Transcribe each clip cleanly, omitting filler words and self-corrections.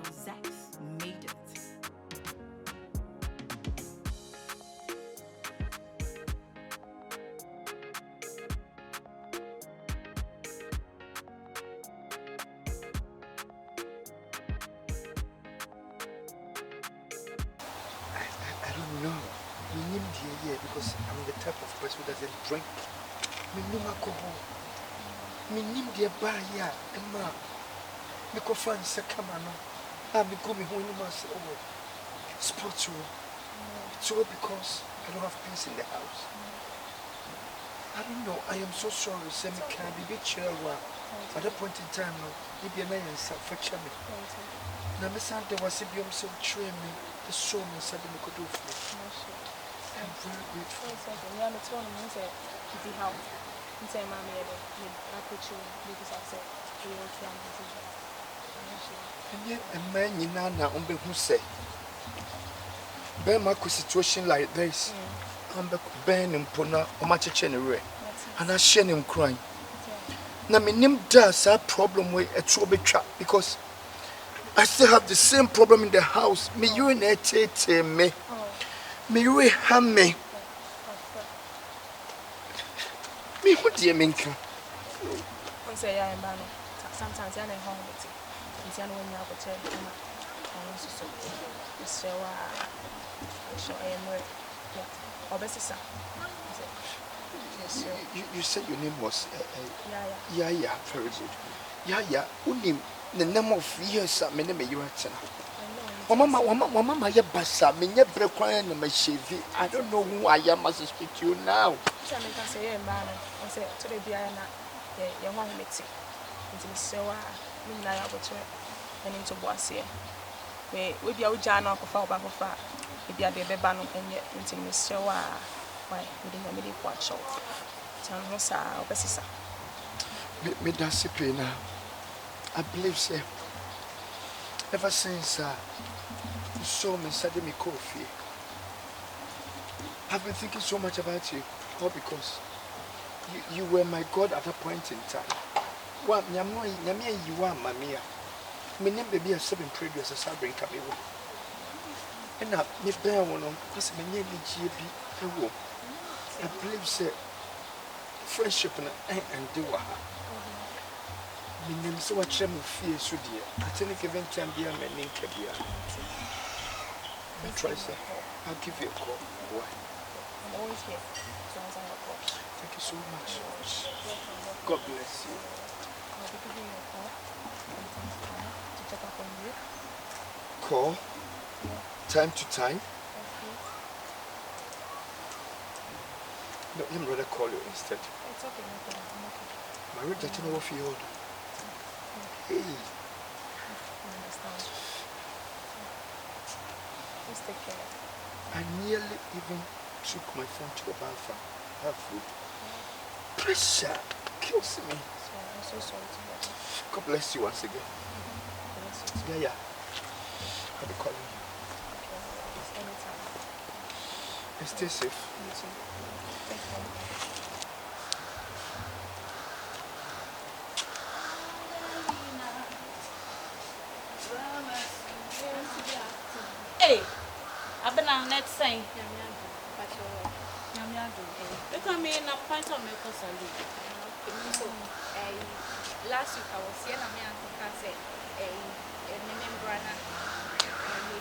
Zax made it. I don't know. We need here because I'm the type of person who doesn't drink. Me no alcohol. Me need the bar here. Emma. Me go find second man. Me go me home in my sports room. It's all because I don't have peace in the house. I don't know. I am so sorry. Say me can be bit chill. At that point in time, no, you be a man and for me. Now, Miss Santa was a beautiful so train me. The soul and said me could do for me. I'm very grateful. Yeah, I'm telling you, say, if you help, you say, Mammy, I put you because I said, you will try and yet, a man, you know, who say, bear my situation like this. I'm Ben and Pona, or much a generate, and I share him crying. Now, my name does have problem with a trouble trap because I still have the same problem in the house. Me urinate me. Me you ham me. Me what do you mean? Say I am banner. Sometimes I am home with it. It's an when you have a child. I also so I am work. Yeah. Obviously, You said your name was Yaa-Yaa. Very good. Yaa-Yaa, unim the number of years I mean you are. Mama, ya basa, me nye breakfast and my shaving. I don't know who I am as I speak to you now. I can say, man, I said, today be I not, your home meeting. Into so I able to and into boss here. We be out Jana for far back of far. If you are the banner and yet into Miss Showa, why, we didn't really watch out. Tell me, sir, Bessisa. Me that's it now. I believe, sir. Ever since you saw me suddenly me coffee, I've been thinking so much about you, all because you were my God at a point in time. Well, Nyamia, you are Mamia. My name baby has 7 previous as I bring Camille. And now, me bear one on, because my name is GB. I believe, sir, friendship and do her. My name so much of fear, so dear. I tell you, given time, be a man named Kabia. Try, sir. I'll give you a call. Why? I'm always here. So as I call. Thank you so much. God bless you. I'll be giving you a call to check up on you. Call? Time to time? No, let me rather call you instead. It's okay, no problem. I'm okay. Marriage, I don't know if you hold. Hey. I understand. Please take care. I nearly even took my phone to the bathroom. Have food. Pressure kills me. So I'm so sorry to hear that. God bless you once again. Bless you too. Yeah. I'll be calling you. Okay, anytime. And stay safe. You too. Thank you. Hey, I've been on that saying. Look at me in a pint of milk or salad. Last week I was here and my uncle said, a member and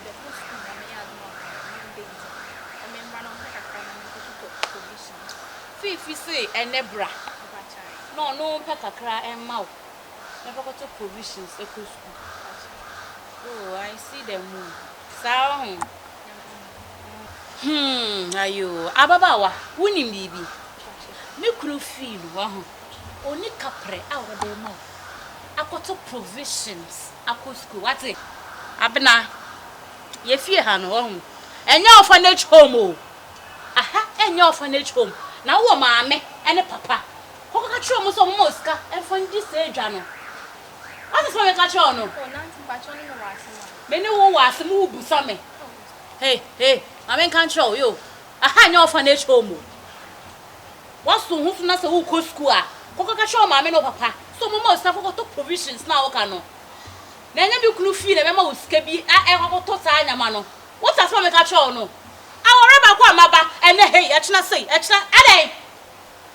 the first thing I may have not been a member of the provision. Fifi say, and Nebra. No, Pekakra and mouth. Never got to provisions, a school. Oh, I see them move. Sound. Ayo, Ababawa, winning baby. Me could feel one. Only capre out of their mouth. I got to provisions. I could school. What's it? Abena, ye fear her home. And your orphanage home. Aha, and your orphanage home. Now, what, mammy, and a papa. Who got you almost on Mosca and find this age, Jano? What is my catch-on? Many who was a move, Sammy. Hey, I mean, can't show you. I had no orphanage home. What's the who's not so cool school? Coca show mammy no papa. So, most have got provisions now, Cano. Na nya bi kunu fi na mema wo sika bi ko to saa nyama no. What as me catch on no. Awore ba kwa maba ene hey e chena sei e chena adai.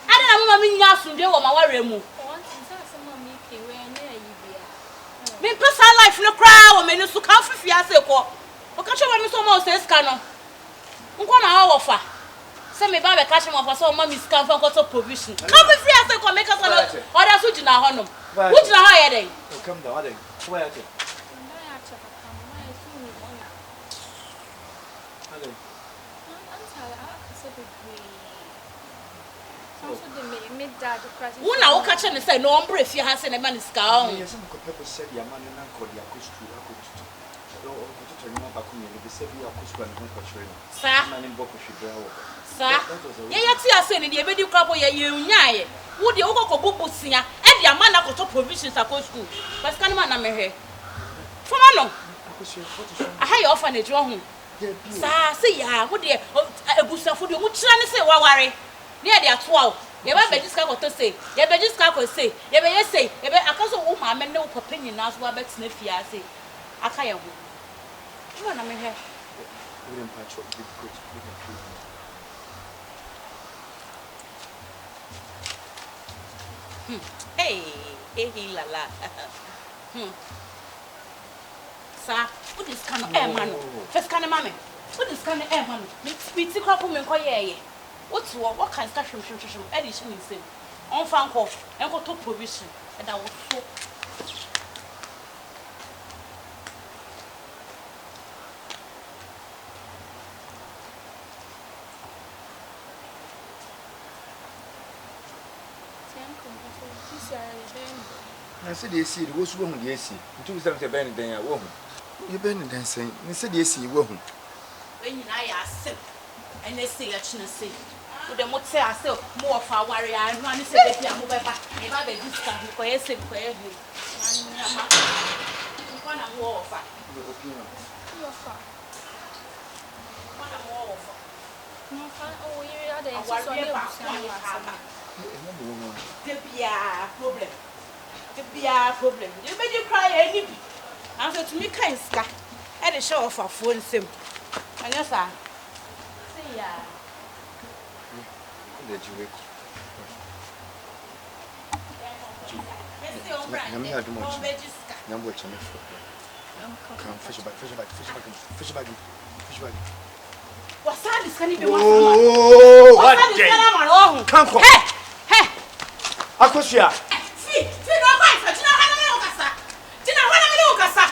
Adai na mama mi nya asundwe wo ma ware mu. Me personal life no cry wo me no so kan fifi ase ko. O ka chewa me so ma o se ska no. Nko na wo fa. Se me ba be ka chewa fa so ma mi ska fa ko to provision. Kan fifi ase ko make us no. Oda so jina ho no. Wo jina ho ye den. Come down, adai. Why ate? Una o ka che ne say no ombre fi ha se na man ska on. Yes, I'm going to say the man na ko dia ko stu ako tutu. Do o ko tutu ni ba ko ni be say bi ako na ko chere no. Sa. Man ni boko shi bra wo. Sa. Ye ti ase ni de be di krabo ye unyaye. Wo de wo ko bubusia e de man na ko to provisions ako school. Bas kan man na me he. Foma no. Ako shi photo. Aha ye orphanage wo hu. Sa se ya wo de ebusafo de wo kira ne se waware. Ne de atoa wo. Ye ba bejiska ko to say, ye bejiska ko say, ye be ye say, ye be akaso wo ma me ne wo papa nyina so abetena fia say. Aka ye ho. Wo na me he. We didn't patch up big good. Hey, la la. Sa, what is kind of air man? First kind of mammy. What is kind of air man? Me ti kwa ko me ko ye. What's what kind of shum edition is in on fan call and go to provision and I was so I said they see the worst woman they see. Two times a band then a woman. You been dancing. You said they see woman. when you are sick and they say that you say. The motor say more of our warrior and one is a move back. If I be discount for a sim for every one and war for problem. You made you cry any answer to me kind scar at the show of a phone sim. And yes, sir. See ya. Did you wake? I'm here too much. I'm watching it. Come, fish back. What's that? This can be oh, what day? Come, come. Hey! Akosia. See, no wife. Tina Hana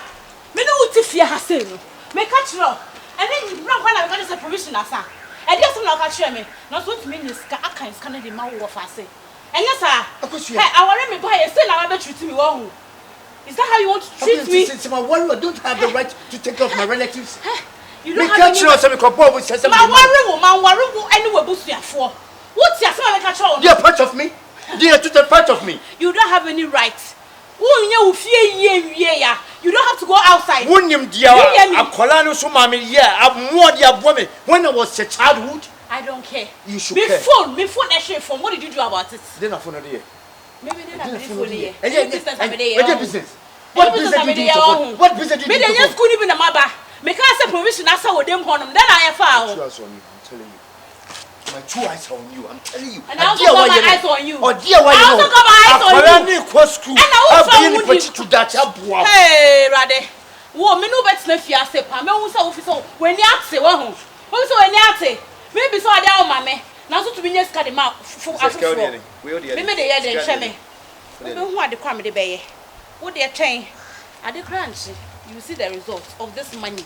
Me no uti fia hasenu. Me catch no. And then you run when I got a permission asa. And yes, I'm not catching me. Not what mean is I can't scan the mouth of us. And yes, sir. Hey, I want me buy a sin. I bet you to me wrong. Is that how you want to treat me? Since my worry, I don't have the right to take off my relatives. You don't have any right. My worry will anywhere boost you for. What's your son? They are part of me. They are total part of me. You don't have any right. You don't have to go outside. When I was a childhood, I don't care. You should care. Me phone actually phone. What did you do about it? Then I phone there. Maybe they have phone here. Business. What business did you do? What business did you do? Me they school even a maba. Me can't say provision asa with them honum. Then I found. I'm telling you. My 2 eyes are on you. I'm telling you. And I also got my eyes on you. Oh dear, why you? I also got my eyes on you. And I also to that. Hey, Rade. Wo me no bet na fia se pa. Me hu say officer when you ask wo hu. Wo so when you ask. Maybe so dey on mama. Na so to be next card ma fu afufo. Me dey here dey hwe me. Me hu ade kwa me dey be ye. Wo dey twen. Ade crunch. You see the result of this money.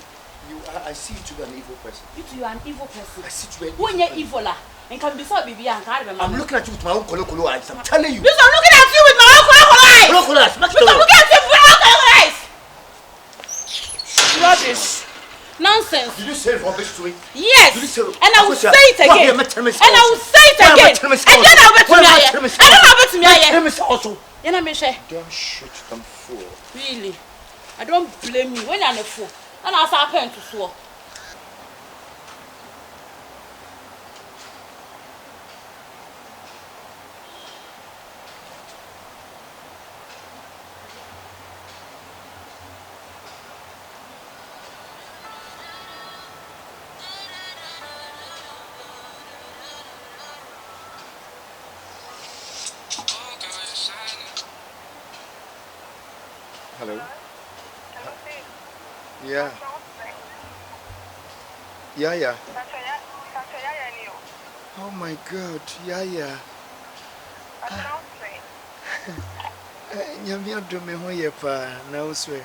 I see you to be an evil person. You are an evil person. I see you to be an when you're evil, and can be so baby and carry my I'm looking at you with my own color eyes. I'm telling you. Because I'm looking at you with my own color eyes. Color eyes. Because I'm looking at you with my own color eyes. Rubbish. Nonsense. Did you say rubbish to me? Yes. Did you say and I will say it again. And I will say it again. And then I'll bet to me. And then I'll bet to me. Also. You know me, Shay? Don't shoot them fool. Really? I don't blame you when you're a fool. And I'll start paying to swore. Hello. Yeah. Yaa-Yaa. Oh my God, Yaa-Yaa. Nyame adom me ho ye pa na wo so.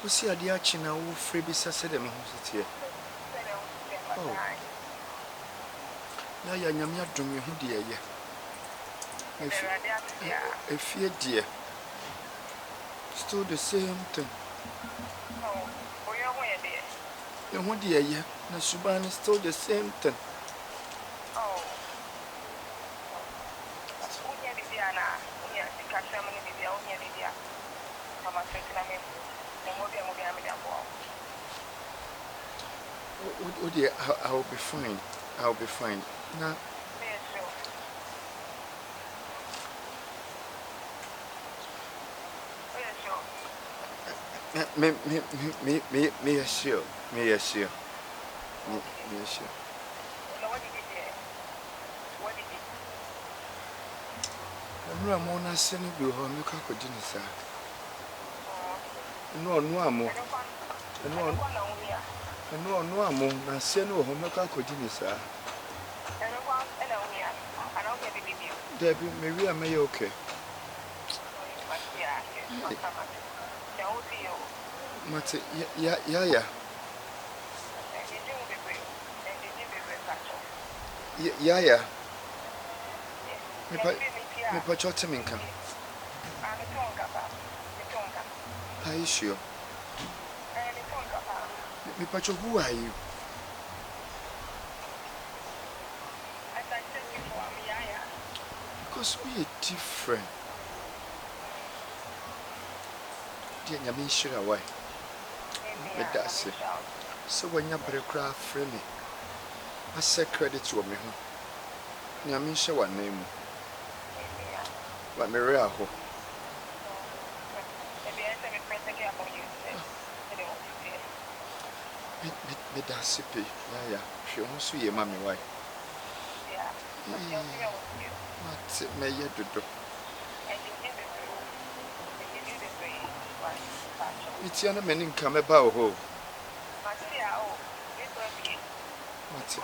Usi ade achi na wo frɛ bi sase de me ho sitie. Oh. Yaa-Yaa nyame adom me ho de ye. Efie die. Still the same thing. The one day yeah, na Suban is still the same thing. Oh dear, I'll be fine. I'll be fine. Now, me assure. I'm not sending you home. Look how good you are. No, amo. No, amo. Na send you home. Look how good you are. Debbie, maybe I may okay. Mate, Yaa-Yaa. Yaa-Yaa. Me pachote minka. Are you sure? Me pacho, who are you? Because we are different. Dear Nyame shira why? Me that's it. So when you break craft free me, I say credit to me. Nyame share one name. But me real ho. Me that's it. Yeah. She wants to hear mommy why. What me you do? It's your name come about ho. What's it?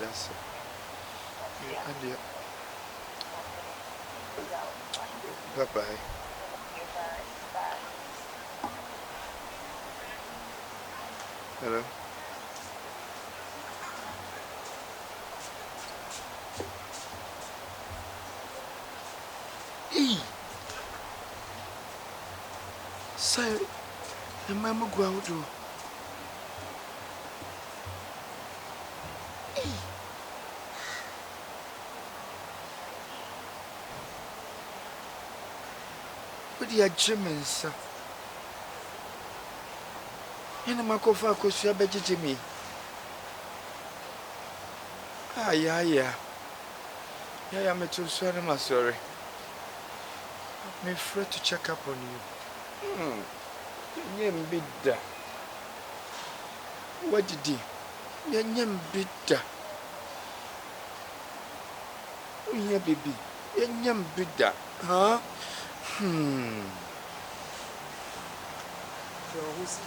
That's it. Yeah, bye-bye. Hello. Say, the mama go out do. What are Germans, sir? And a macofa could you bet Jimmy? Yaa-Yaa. I'm too sorry, I'm sorry. I'm afraid to check up on you. Yam bidda. What did he? Yam bidda. Oh, yeah, baby. Yam bidda. Huh? So who's